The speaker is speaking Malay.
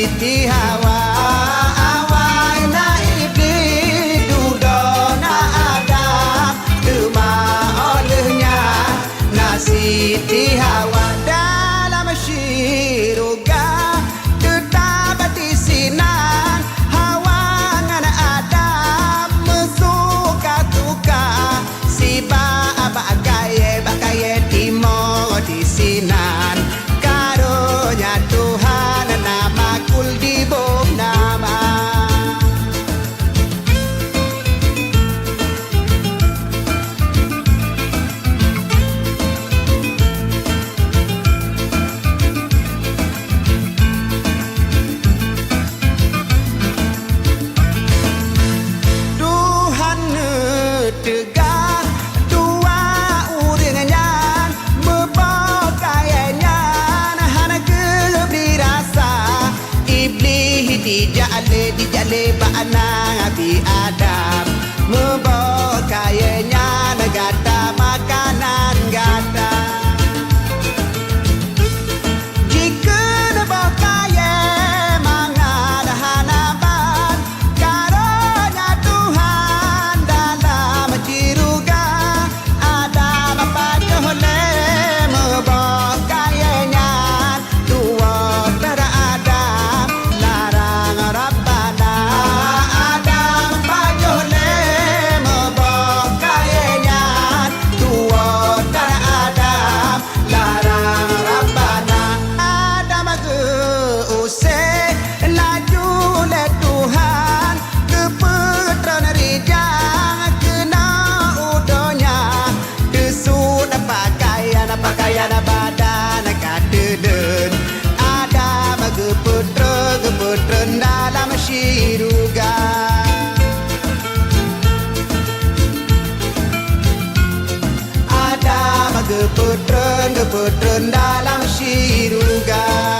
Siti Hawa awai na iblis dudona Adam Dema olehnya na Siti Hawa dalam syurga tetap di sinan Hawa ngan Adam mesuka-tuka si bagai timo di sinan karunia Tuhan nama kul di bom nama Tuhan tegak dua uringnya mepakainya hana keberasa iblis dijale bana Nabi Adam mepakainya negata makanan gata jika nebakaya mangan hanaban karunia Tuhan dalam ciruga ada bapa jole mebakainya tua terada larang Rabbana ada bapa jole mebakainya tua terada larang Rabbana ada mage usai laju le Tuhan kepetran rijang kena udonya desud pakaian badan kadeden ada mage gepetran dalam syurga ada mage gepetran dalam syurga